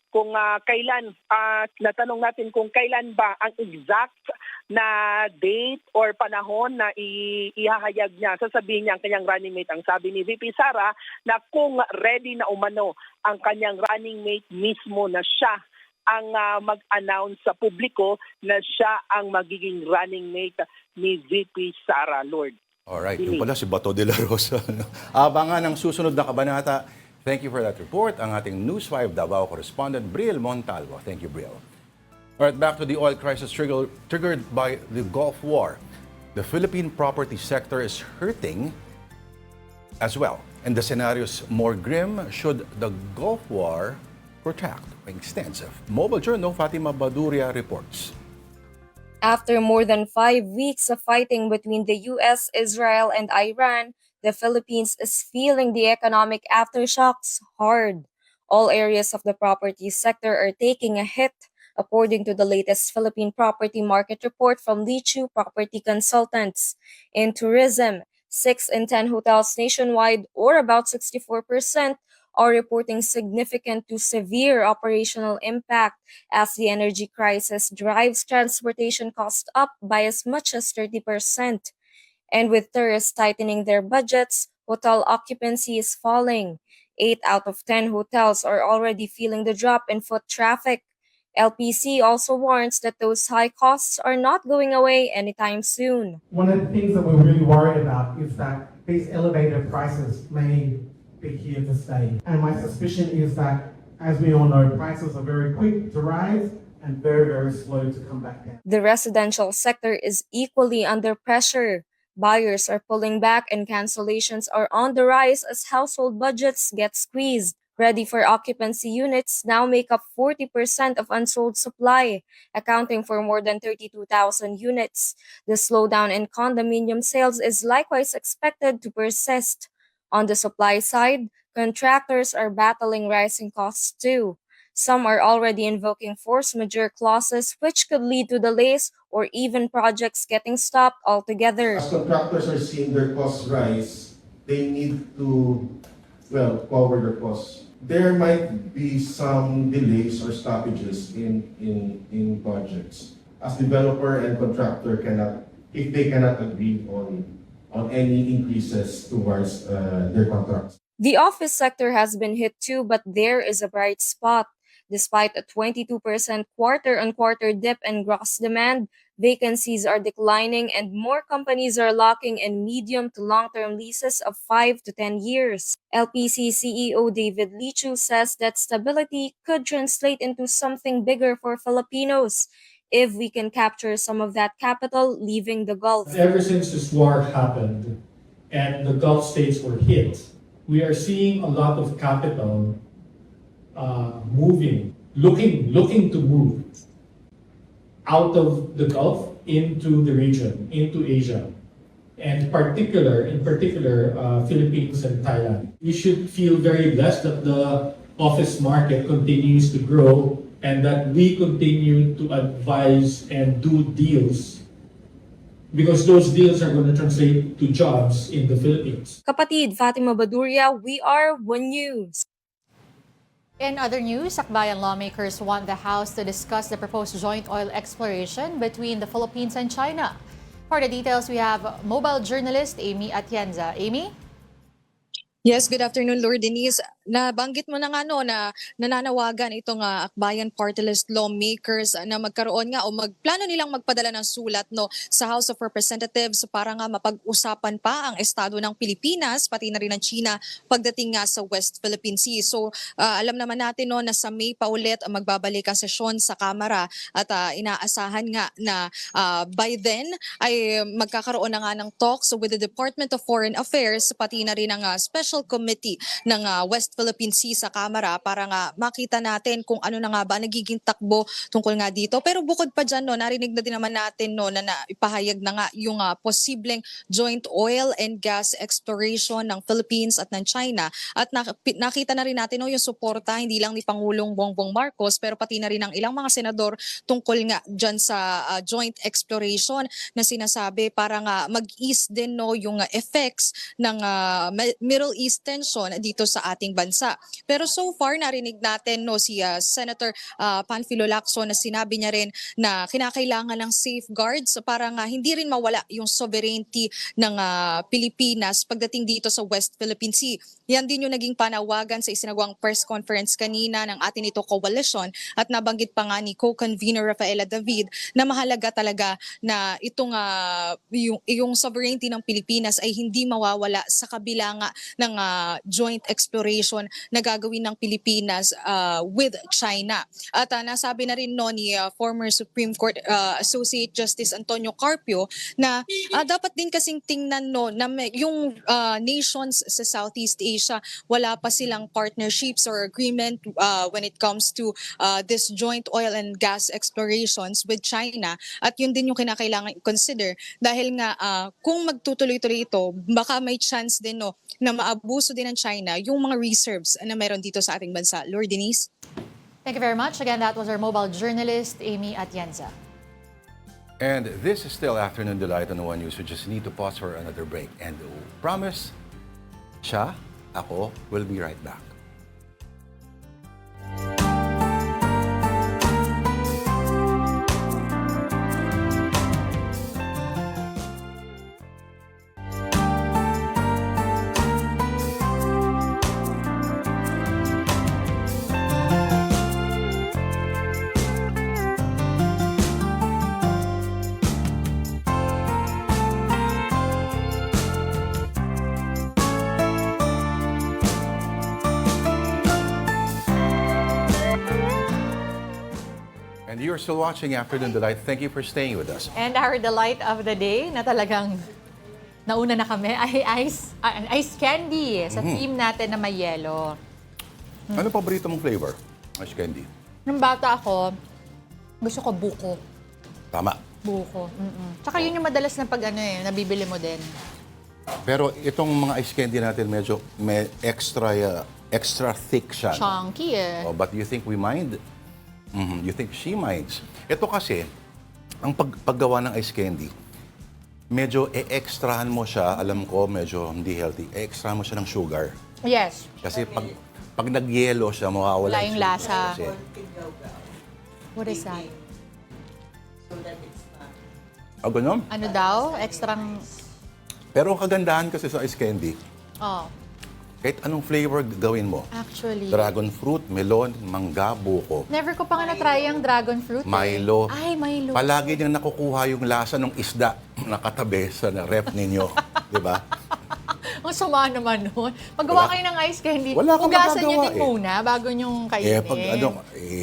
kung kailan, natanong natin kung kailan ba ang exact na date or panahon na ihahayag niya, sasabihin niya ang kanyang running mate. Ang sabi ni VP Sara na kung ready na umano ang kanyang running mate mismo na siya ang mag-announce sa publiko na siya ang magiging running mate ni VP Sara, Lord. Alright, yung pala si Bato de la Rosa. Abangan ang susunod na kabanata. Thank you for that report. Ang ating News 5 Davao correspondent, Briel Montalvo. Thank you, Briel. All right, back to the oil crisis triggered by the Gulf War. The Philippine property sector is hurting as well. And the scenario's more grim should the Gulf War protract. Extensive. Mobile Journal, Fatima Baduria reports. After more than 5 weeks of fighting between the US, Israel, and Iran, the Philippines is feeling the economic aftershocks hard. All areas of the property sector are taking a hit, according to the latest Philippine property market report from Lichu Property Consultants. In tourism, 6 in 10 hotels nationwide, or about 64%, are reporting significant to severe operational impact as the energy crisis drives transportation costs up by as much as 30%. And with tourists tightening their budgets, hotel occupancy is falling. 8 out of 10 hotels are already feeling the drop in foot traffic. LPC also warns that those high costs are not going away anytime soon. One of the things that we're really worried about is that these elevated prices may be here to stay. And my suspicion is that, as we all know, prices are very quick to rise and very, very slow to come back down. The residential sector is equally under pressure. Buyers are pulling back and cancellations are on the rise as household budgets get squeezed. Ready for occupancy units now make up 40% of unsold supply, accounting for more than 32,000 units. The slowdown in condominium sales is likewise expected to persist. On the supply side, contractors are battling rising costs too. Some are already invoking force majeure clauses which could lead to delays or even projects getting stopped altogether. As contractors are seeing their costs rise, they need to, cover their costs. There might be some delays or stoppages in projects, as developer and contractor if they cannot agree on any increases towards their contracts. The office sector has been hit too, but there is a bright spot. Despite a 22% quarter-on-quarter dip in gross demand, vacancies are declining and more companies are locking in medium to long-term leases of 5 to 10 years. LPC CEO David Lichu says that stability could translate into something bigger for Filipinos if we can capture some of that capital leaving the Gulf. Ever since this war happened and the Gulf states were hit, we are seeing a lot of capital looking to move out of the Gulf into the region, into Asia, and in particular, Philippines and Thailand. We should feel very blessed that the office market continues to grow and that we continue to advise and do deals because those deals are going to translate to jobs in the Philippines. Kapatid Fatima Baduria, we are One News. In other news, Akbayan lawmakers want the House to discuss the proposed joint oil exploration between the Philippines and China. For the details, we have mobile journalist Amy Atienza. Amy? Yes, good afternoon, Lord Denise. Nabanggit mo na nga no, na nananawagan itong Akbayan Party List lawmakers na magkaroon nga o magplano nilang magpadala ng sulat no sa House of Representatives para nga mapag-usapan pa ang estado ng Pilipinas pati na rin ng China pagdating nga sa West Philippine Sea. So alam naman natin no na sa May pa ulit magbabalik ang sesyon sa Kamara at inaasahan nga na by then ay magkakaroon na nga ng talks with the Department of Foreign Affairs pati na rin ang Special Committee ng West Philippine Sea sa Kamara para nga makita natin kung ano na nga ba nagiging takbo tungkol nga dito. Pero bukod pa dyan, no, narinig na din naman natin no, na ipahayag na nga yung posibleng joint oil and gas exploration ng Philippines at ng China. At nakita na rin natin no, yung suporta hindi lang ni Pangulong Bongbong Marcos pero pati na rin ng ilang mga senador tungkol nga dyan sa joint exploration na sinasabi para nga mag-ease din no, yung effects ng Middle East tension dito sa ating bansa. Pero so far narinig natin no si Senator Panfilo Lacson na sinabi niya rin na kinakailangan ng safeguards para nga hindi rin mawala yung sovereignty ng Pilipinas pagdating dito sa West Philippine Sea. Yan din yung naging panawagan sa isinagawang press conference kanina ng atin ito coalition at nabanggit pa nga ni co-convener Rafaela David na mahalaga talaga na itong yung sovereignty ng Pilipinas ay hindi mawawala sa kabila nga ng joint exploration na gagawin ng Pilipinas with China. At nasabi na rin no ni former Supreme Court Associate Justice Antonio Carpio na dapat din kasing tingnan no na yung nations sa Southeast Asia wala pa silang partnerships or agreement when it comes to this joint oil and gas explorations with China at yun din yung kinakailangan i-consider dahil nga kung magtutuloy-tuloy ito baka may chance din no na maabuso din ng China yung mga reserves na meron dito sa ating bansa. Lord Denise? Thank you very much. Again, that was our mobile journalist, Amy Atienza. And this is still Afternoon Delight on One News. We just need to pause for another break. And promise, siya, ako, will be right back. And you're still watching Afternoon Delight. Thank you for staying with us. And our delight of the day na talagang nauna na kami ay ice candy sa team natin na may yelo. Ano paborito mong flavor? Ice candy. Nung bata ako, gusto ko buko. Tama. Buko. Tsaka yun yung madalas na pag nabibili mo din. Pero itong mga ice candy natin medyo may extra thick siya. No? Chunky Oh, but you think we mind? You think she minds? Ito kasi, ang paggawa ng ice candy, medyo e-extrahan mo siya, alam ko medyo hindi healthy, e-extrahan mo siya ng sugar. Yes. Kasi pag nag-yelo siya, mawawala Wala yung lasa. Kasi, What is that? ganun? Ano daw? Extrang... Pero ang kagandahan kasi sa ice candy, kahit anong flavor gawin mo. Actually. Dragon fruit, melon, mangga, buko. Never ko pa nga na-try ang dragon fruit. Milo. Ay, Milo. Palagi niyang nakukuha yung lasa ng isda na katabi sa ref ninyo. Di ba? Ang sama naman nun. Paggawa kayo ng ice candy, Wala kang hugasan niyo magagawa din muna bago niyong kainin. Pag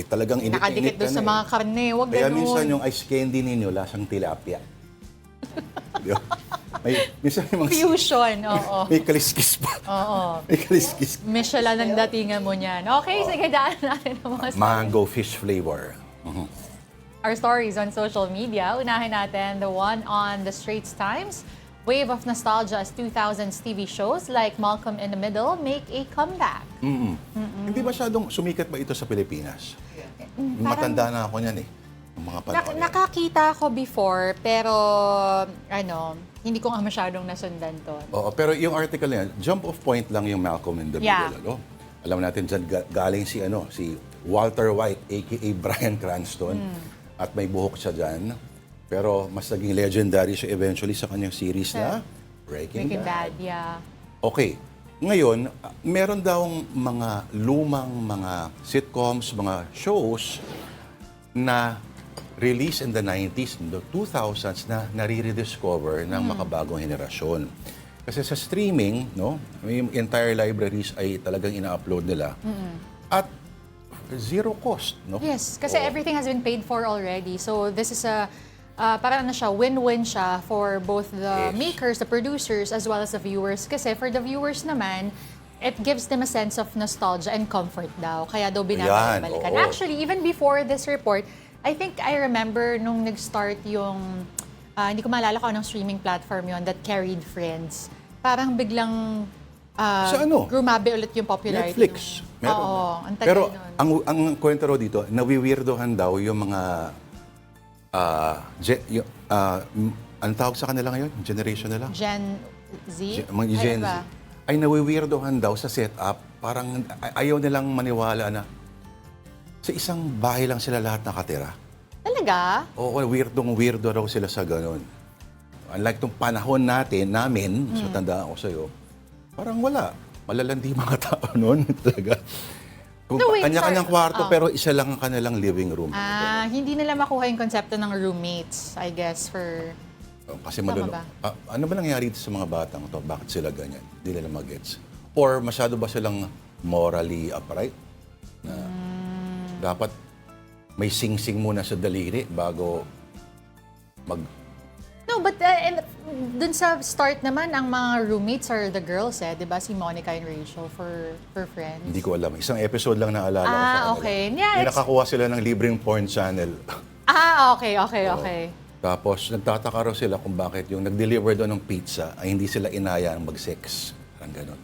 talagang init-init Nakadikit doon sa mga karne. Huwag Kaya ganun. minsan yung ice candy ninyo, lasang tilapia. Di ba? Minsan yung mga... Fusion, oo. May kaliskis pa. Oo. May kaliskis. Michelin ang datingan mo niyan. Okay, sige, daan natin ang mga stories. Mango fish flavor. Our stories on social media. Unahin natin the one on the Straits Times. Wave of nostalgia as 2000s TV shows like Malcolm in the Middle make a comeback. Hindi masyadong sumikat ba ito sa Pilipinas? Matanda na ako niyan eh. ng mga panahon. na yan. Nakakita ko before, pero hindi ko nga masyadong nasundan to. Oo, pero yung article na yan, jump off point lang yung Malcolm in the Yeah. Middle. Alam natin dyan, galing si Walter White, a.k.a. Bryan Cranston. At may buhok siya dyan. Pero mas naging legendary siya eventually sa kanyang series na Breaking Bad. Yeah. Okay. Ngayon, meron daw mga lumang mga sitcoms, mga shows na release in the 90s, in the 2000s na nare-rediscover ng makabagong henerasyon. Kasi sa streaming, yung entire libraries ay talagang ina-upload nila. At zero cost, no? Yes, kasi everything has been paid for already. So this is parang siya, win-win siya for both the makers, the producers, as well as the viewers. Kasi for the viewers naman, it gives them a sense of nostalgia and comfort daw. Kaya daw binabalikan. oo. Actually, even before this report, I think I remember nung nag-start yung, hindi ko maalala kung anong streaming platform yon that carried Friends. Parang biglang Sa ano? grumabe ulit yung popularity. Netflix. Meron. Oo, ang tagal Pero nun. ang kwento raw dito, nawiwirdohan daw yung mga ang tawag sa kanila ngayon? Generation nila? Gen Z? Mga Gen Z. ba? Ay nawiwirdohan daw sa setup. Parang ayaw nilang maniwala na sa isang bahay lang sila lahat nakatira. Talaga? Oo, weirdo raw sila sa ganun. Unlike tong panahon namin, so tandaan ko sa'yo, parang wala. Malalandi mga tao noon talaga. Kung No, wait, kanya-kanyang sorry. kwarto, pero isa lang ang kanilang living room. Hindi nila makuha yung konsepto ng roommates, I guess, for... Kasi Tama ba? ano ba nangyari dito sa mga batang to? Bakit sila ganyan? Hindi nila mag-gets. Or masyado ba silang morally upright? Na dapat may sing-sing muna sa daliri bago No, but dun sa start naman, ang mga roommates are the girls, di ba? Si Monica and Rachel for Friends. Hindi ko alam. Isang episode lang naalala ko sa kanila. Okay. Yeah, May nakakuha sila ng libreng porn channel. Okay. Tapos nagtataka raw sila kung bakit yung nag-deliver doon ng pizza ay hindi sila inayang mag-sex. Parang ganun.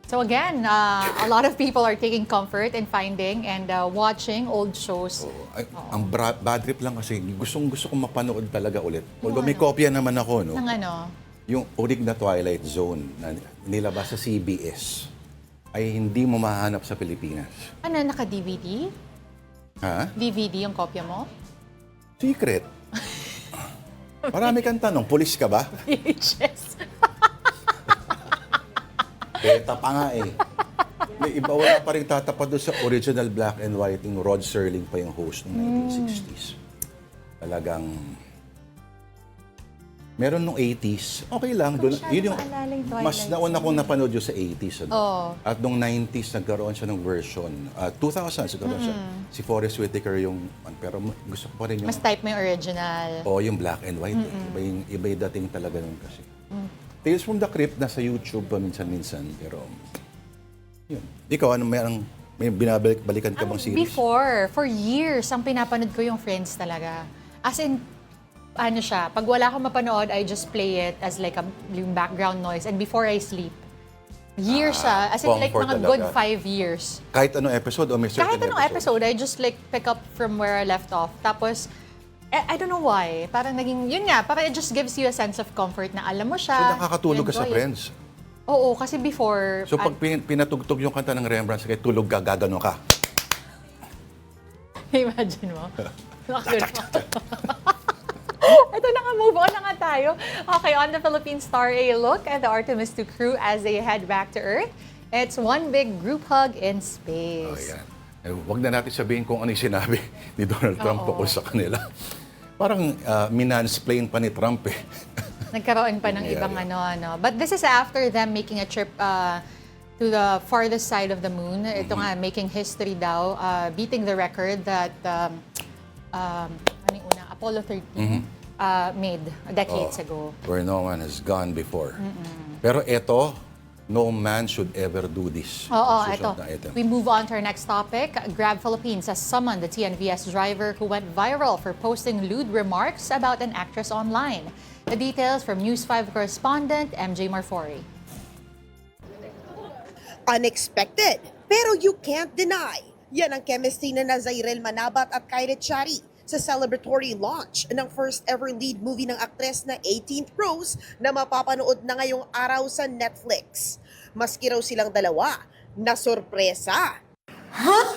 So again, a lot of people are taking comfort in finding and watching old shows. Ang bad trip lang kasi gusto kong mapanood talaga ulit. Although may kopya naman ako, no? Ng ano? Yung orig na Twilight Zone na nilabas sa CBS ay hindi mo mahanap sa Pilipinas. Ano, naka-DVD? Ha? DVD yung kopya mo? Secret. Marami kang tanong. Pulis ka ba? VHS. Beta pa nga eh. May iba wala pa rin tatapad doon sa original black and white. Yung Rod Serling pa yung host ng 1960s. Talagang meron nung 80s. Okay lang. Doon, yun yung mas nauna kong napanood yun sa 80s. Ano? At nung 90s, nagkaroon siya ng version. 2000s, nagkaroon siya. Si Forest Whitaker yung... Pero gusto ko pa rin yung... Mas type mo yung original. yung black and white. Iba yung dating talaga nun kasi. Tales from the Crypt nasa YouTube pa minsan-minsan. Pero, yun. Ikaw, may binabalikan ka bang series? Before, for years, ang pinapanood ko yung Friends talaga. As in, pag wala akong mapanood, I just play it as like yung background noise. And before I sleep. Years as in like comfort mga good talaga. 5 years. Kahit anong episode o may certain Kahit anong episode, I just like pick up from where I left off. Tapos, I don't know why. Parang naging, yun nga, parang it just gives you a sense of comfort na alam mo siya. So nakakatulog ka sa you enjoy it. Friends? Oo, kasi before... So pag pinatugtog yung kanta ng Rembrandt, kaya tulog ka, gagano ka. Imagine mo. Ito na nga, move on na nga tayo. Okay, on the Philippine Star, a look at the Artemis II crew as they head back to Earth. It's one big group hug in space. Ayan. Huwag na natin sabihin kung ano yung sinabi ni Donald Trump tungkol sa kanila. Parang minansplain pa ni Trump eh. Nagkaroon pa ng ibang ano. But this is after them making a trip to the farthest side of the moon. Ito nga, making history daw, beating the record that Apollo 13 made decades ago. Where no one has gone before. Pero ito, no man should ever do this. Ito. We move on to our next topic. Grab Philippines has summoned the TNVS driver who went viral for posting lewd remarks about an actress online. The details from News 5 correspondent MJ Marfori. Unexpected, pero you can't deny. Yan ang chemistry na Zairel Manabat at Kylie Chari sa celebratory launch ng first ever lead movie ng aktres na 18th Rose na mapapanood na ngayong araw sa Netflix. Maski raw silang dalawa, na sorpresa.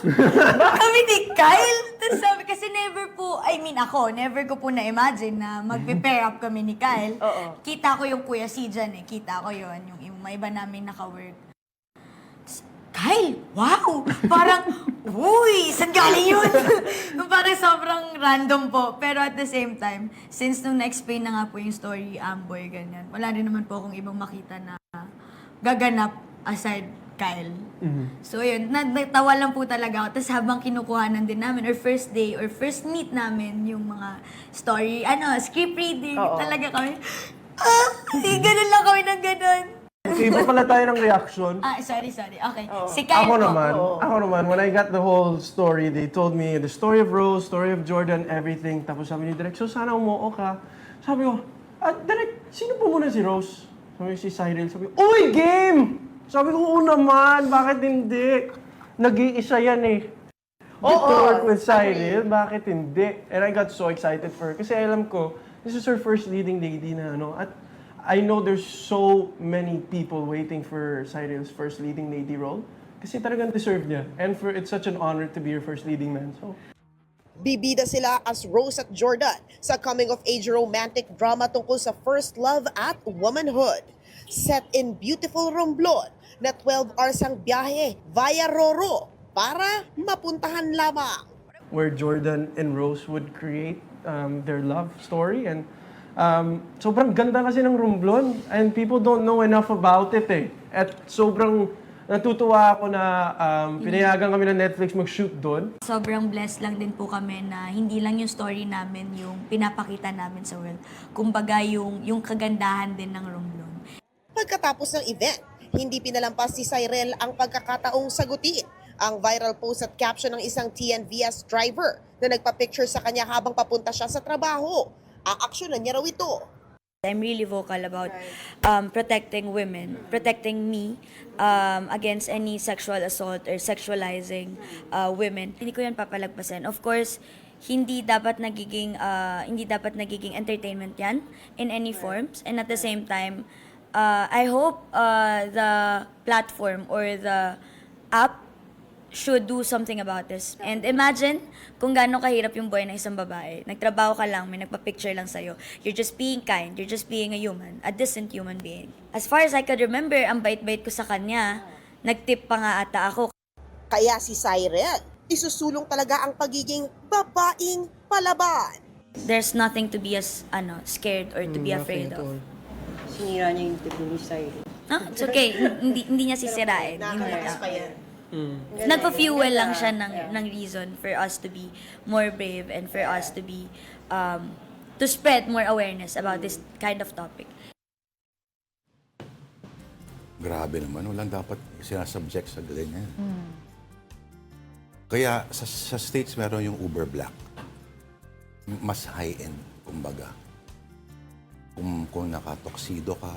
Kami ni Kyle. Tapos sabi, kasi never ko po na-imagine na magpe-pair up kami ni Kyle. Kita ko yung Kuya C dyan eh. Kita ko yun, yung mga iba namin naka-work. Kyle, wow! Parang, uy, saan galing yun? Parang sobrang random po. Pero at the same time, since nung na-explain na nga po yung story, Amboy, ganyan, wala rin naman po akong ibang makita na gaganap aside Kyle. So yun, natawa lang po talaga ako. Tapos habang kinukuhanan din namin, or first day, or first meet namin, yung mga story, script reading, talaga kami, ganun lang kami ng ganun. Iba pala tayo ng reaction. Sorry. Okay. Si Kyle Ako po. naman, when I got the whole story, they told me the story of Rose, story of Jordan, everything. Tapos sabi ni Direk, so sana umuo ka. Sabi ko, Direk, sino po muna si Rose? Sabi si Cyril, sabi ko, uy, game! Sabi ko, oo naman, bakit hindi? Nag-iisa yan eh. To work with Cyril, bakit hindi? And I got so excited for her. Kasi alam ko, this is her first leading lady na at I know there's so many people waiting for Cyril's first leading lady role. Kasi talagang deserve niya. And it's such an honor to be your first leading man. So, Bibida sila as Rose at Jordan sa coming-of-age romantic drama tungkol sa first love at womanhood. Set in beautiful Romblon na 12 hours ang biyahe via Roro para mapuntahan lamang. where Jordan and Rose would create their love story. And sobrang ganda kasi ng Romblon. And people don't know enough about it eh. At sobrang natutuwa ako na pinayagan kami ng Netflix mag-shoot doon. Sobrang blessed lang din po kami na hindi lang yung story namin yung pinapakita namin sa world. Kumbaga yung kagandahan din ng Romblon. Pagkatapos ng event, hindi pinalampas si Cyril ang pagkakataong sagutin ang viral post at caption ng isang TNVS driver na nagpa-picture sa kanya habang papunta siya sa trabaho. Aaksyonan niya raw ito. I'm really vocal about protecting women, protecting me against any sexual assault or sexualizing women. Hindi ko yan papalagpasin. Of course, hindi dapat nagiging entertainment yan in any forms. And at the same time, I hope the platform or the app should do something about this. And imagine kung gaano kahirap yung buhay ng isang babae. Nagtrabaho ka lang, may nagpa-picture lang sa'yo. You're just being kind, you're just being a human, a decent human being. As far as I could remember, ang bait-bait ko sa kanya, nagtip pa nga ata ako. Kaya si Cyril, isusulong talaga ang pagiging babaeng palaban. There's nothing to be scared or to be afraid of. Sinira niya yung tipo ni Cyril. It's okay. Hindi niya sisirain. Nakakalakas pa yan. Nagpa-fuel lang siya ng reason for us to be more brave and for us to be to spread more awareness about this kind of topic. Grabe naman, walang dapat sinasubject sa ganyan. Kaya sa States meron yung Uber Black. Mas high-end, kumbaga. Kung nakatoksido ka.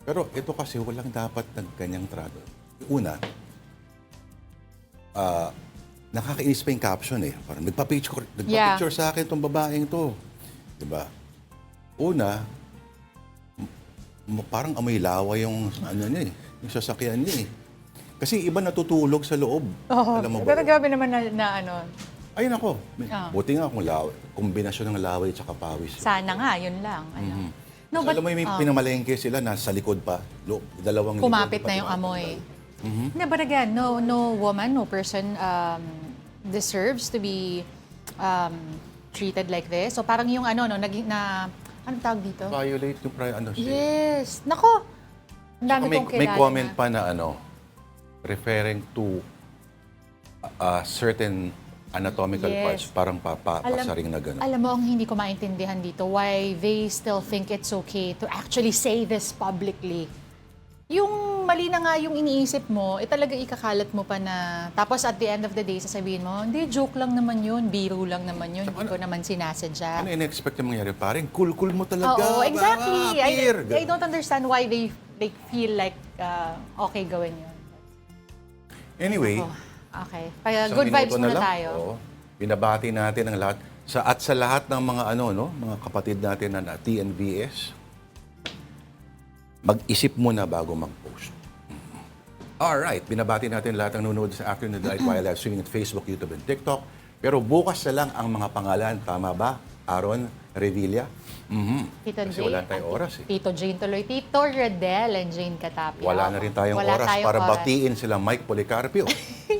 Pero ito kasi walang dapat ng ganyang trato. Una, nakakainis pa yung caption eh. Parang nagpa-picture sa akin itong babaeng to. Diba? Una, parang amoy lawa yung niya eh. Yung sasakyan niya eh. Kasi iba natutulog sa loob. Alam mo ba? Pero grabe naman na Ayun ako. Buti nga kung kombinasyon ng laway at pawis. sana nga, yun lang. No, So, alam mo yung pinamalengke sila, nasa likod pa. Dalawang kumapit likod, na yung pati amoy. No, but again, no woman, no person deserves to be treated like this. So parang yung anong tawag dito? Violate yung Yes. Nako. Ang dami kong kilala. May comment pa na referring to certain anatomical parts, parang papasaring na gano'n. Alam mo, ang hindi ko maintindihan dito, why they still think it's okay to actually say this publicly. Yung mali na nga yung iniisip mo, talaga ikakalat mo pa na, tapos at the end of the day, sasabihin mo, hindi, joke lang naman yun, biro lang naman yun, hindi ko naman sinasadya. Ano in-expect yung mangyari? Parang cool mo talaga. Oo, exactly. I don't understand why they feel like okay gawin yun. Anyway, Okay. Kaya Isang good vibes minuto muna lang. tayo. Oo. Binabati natin ang lahat sa lahat ng mga mga kapatid natin na TNVS. Mag-isip muna bago mag-post. Alright, binabati natin lahat ng nanonood sa Afternoon Delight while live streaming at Facebook, YouTube, and TikTok. Pero bukas na lang ang mga pangalan. Tama ba? Aaron Revilla? Tito Kasi Jane, wala tayong oras eh. Tito Jane tuloy. Tito Rodel and Jane Catapia. Wala na rin tayong Wala oras tayong para oras. batiin sila Mike Policarpio.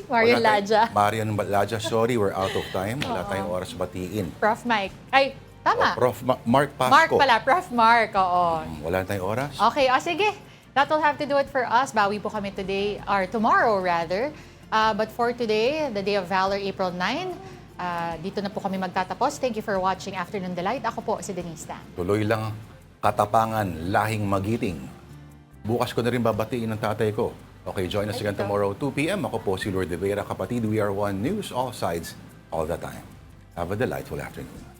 Marian Laja. Marian Laja, sorry, we're out of time. Wala tayong oras batiin. Prof. Mike. Ay, tama. Prof. Mark Pasco. Mark pala. Prof. Mark. Oo. Wala na tayong oras. Okay. Sige. That will have to do it for us. Bawi po kami today, or tomorrow rather. But for today, the Day of Valor, April 9, dito na po kami magtatapos. Thank you for watching Afternoon Delight. Ako po si Denise Tan. Tuloy lang katapangan, lahing magiting. Bukas ko na rin babatiin ng tatay ko. Okay, join us again tomorrow, 2 p.m. Ako po si Lord De Vera, kapatid. We are one news, all sides, all the time. Have a delightful afternoon.